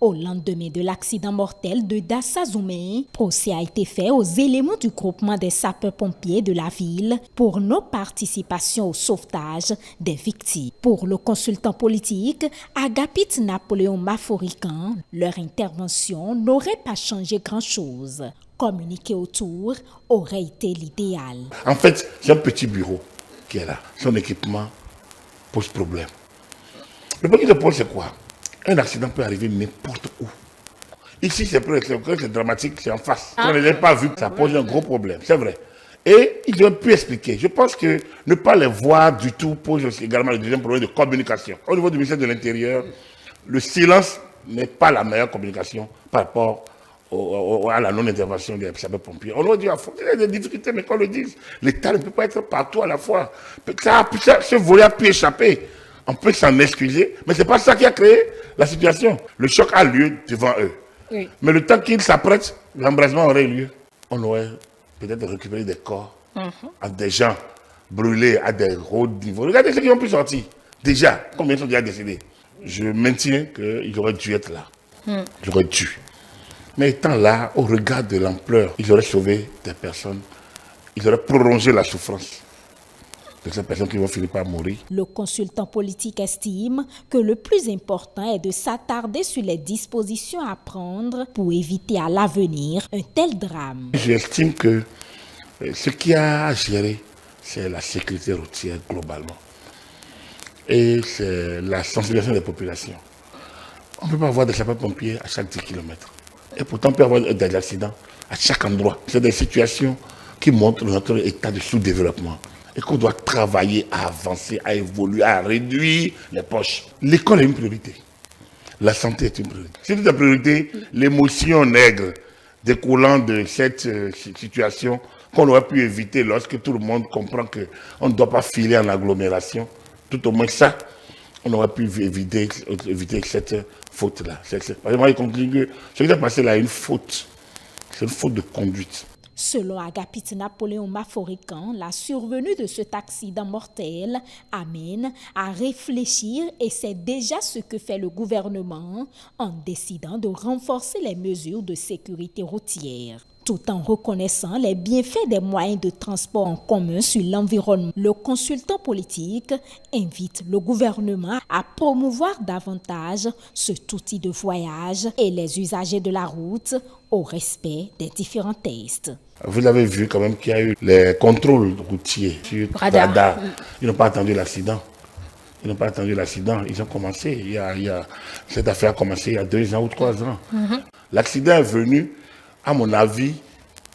Au lendemain de l'accident mortel de Dassa-Zoumé, procès a été fait aux éléments du groupement des sapeurs-pompiers de la ville pour nos participations au sauvetage des victimes. Pour le consultant politique Agapit Napoléon Maforican, leur intervention n'aurait pas changé grand-chose. Communiquer autour aurait été l'idéal. En fait, c'est un petit bureau qui est là. Son équipement pose problème. Le problème qui se pose, c'est quoi? Un accident peut arriver n'importe où. Ici, c'est dramatique, c'est en face. On ne l'a pas vu, ça pose un gros problème, c'est vrai. Et ils ont pu expliquer. Je pense que ne pas les voir du tout pose aussi également le deuxième problème de communication. Au niveau du ministère de l'Intérieur, le silence n'est pas la meilleure communication par rapport à la non-intervention des sapeurs-pompiers. On aurait dit, il y a des difficultés, mais qu'on le dise, l'État ne peut pas être partout à la fois. Ce volet a pu échapper. On peut s'en excuser, mais ce n'est pas ça qui a créé la situation. Le choc a lieu devant eux. Oui. Mais le temps qu'ils s'apprêtent, l'embrasement aurait lieu. On aurait peut-être récupéré des corps à des gens brûlés à des hauts niveaux. Regardez ceux qui ont pu sortir. Déjà, combien sont déjà décédés? Je maintiens qu'ils auraient dû être là. Ils auraient dû. Mais étant là, au regard de l'ampleur, ils auraient sauvé des personnes. Ils auraient prolongé la souffrance de ces personnes qui vont finir par mourir. Le consultant politique estime que le plus important est de s'attarder sur les dispositions à prendre pour éviter à l'avenir un tel drame. J'estime que ce qui a à gérer, c'est la sécurité routière globalement. Et c'est la sensibilisation des populations. On ne peut pas avoir des sapeurs-pompiers à chaque 10 km. Et pourtant, on peut avoir des accidents à chaque endroit. C'est des situations qui montrent notre état de sous-développement. Et qu'on doit travailler à avancer, à évoluer, à réduire les poches. L'école est une priorité. La santé est une priorité. C'est une priorité, l'émotion nègre découlant de cette situation qu'on aurait pu éviter lorsque tout le monde comprend qu'on ne doit pas filer en agglomération. Tout au moins ça, on aurait pu éviter cette faute-là. Moi, il continue que ce qui s'est passé là est une faute. C'est une faute de conduite. Selon Agapit Napoléon Maforican, la survenue de cet accident mortel amène à réfléchir et c'est déjà ce que fait le gouvernement en décidant de renforcer les mesures de sécurité routière. Tout en reconnaissant les bienfaits des moyens de transport en commun sur l'environnement, le consultant politique invite le gouvernement à promouvoir davantage cet outil de voyage et les usagers de la route au respect des différents tests. Vous avez vu quand même qu'il y a eu les contrôles routiers sur radar. Ils n'ont pas attendu l'accident. Ils n'ont pas attendu l'accident. Ils ont commencé. Cette affaire a commencé il y a 2 ans ou 3 ans. L'accident est venu, à mon avis,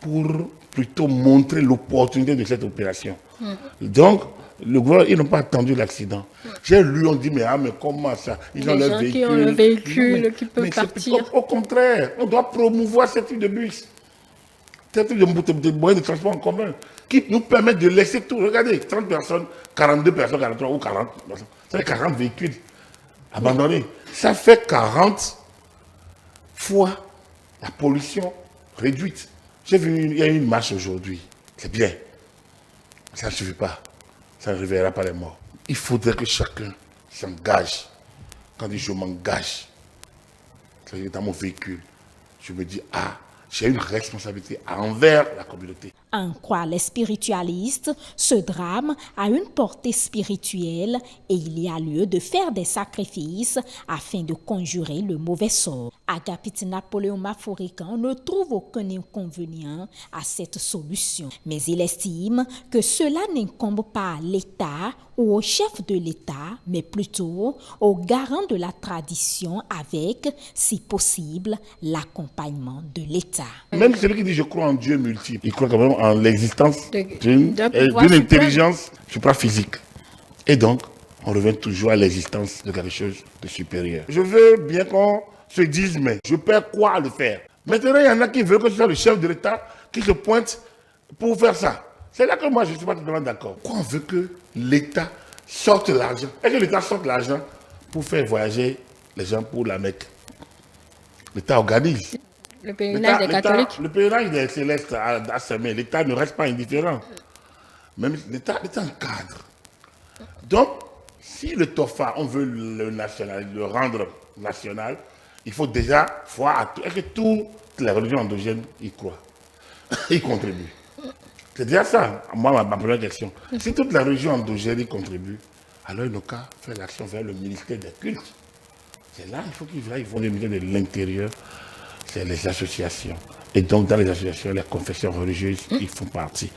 pour plutôt montrer l'opportunité de cette opération. Donc, le gouvernement, ils n'ont pas attendu l'accident. J'ai lu, on dit, mais comment ça? Ils ont leur véhicule. Qui ont le véhicule, qui peuvent partir. Au contraire, on doit promouvoir ce type de bus. Ce type de moyens de transport en commun qui nous permettent de laisser tout. Regardez, 30 personnes, 42 personnes, 43 ou 40 personnes. Ça fait 40 véhicules abandonnés. Ça fait 40 fois la pollution réduite. J'ai vu, il y a eu une marche aujourd'hui. C'est bien. Ça ne suffit pas. Ça ne réveillera pas les morts. Il faudrait que chacun s'engage. Quand je dis je m'engage, c'est-à-dire dans mon véhicule, je me dis, j'ai une responsabilité envers la communauté. En croire les spiritualistes, ce drame a une portée spirituelle et il y a lieu de faire des sacrifices afin de conjurer le mauvais sort. Agapit Napoléon Maforican ne trouve aucun inconvénient à cette solution, mais il estime que cela n'incombe pas à l'État ou au chef de l'État, mais plutôt aux garants de la tradition avec, si possible, l'accompagnement de l'État. Même celui qui dit je crois en Dieu multiple, il croit quand même en l'existence d'une intelligence supraphysique. Et donc, on revient toujours à l'existence de quelque chose de supérieur. Je veux bien qu'on se dise, mais je perds quoi à le faire? Maintenant, il y en a qui veulent que ce soit le chef de l'État qui se pointe pour faire ça. C'est là que moi, je ne suis pas totalement d'accord. Pourquoi on veut que l'État sorte l'argent? Est-ce que l'État sorte l'argent pour faire voyager les gens pour la Mecque? L'État organise. Le pèlerinage des catholiques. Le pèlerinage des célestes à semer. L'État ne reste pas indifférent. Même l'État encadre. Donc, si le TOFA, on veut le rendre national, il faut déjà voir à tout, et que toutes les religions endogènes y croient, y contribuent. C'est déjà ça, moi, ma première question. Si toutes les religions endogènes y contribuent, alors il n'y a qu'à faire l'action vers le ministère des cultes. C'est là, il faut qu'ils vont le ministère de l'Intérieur, c'est les associations. Et donc, dans les associations, les confessions religieuses, ils font partie.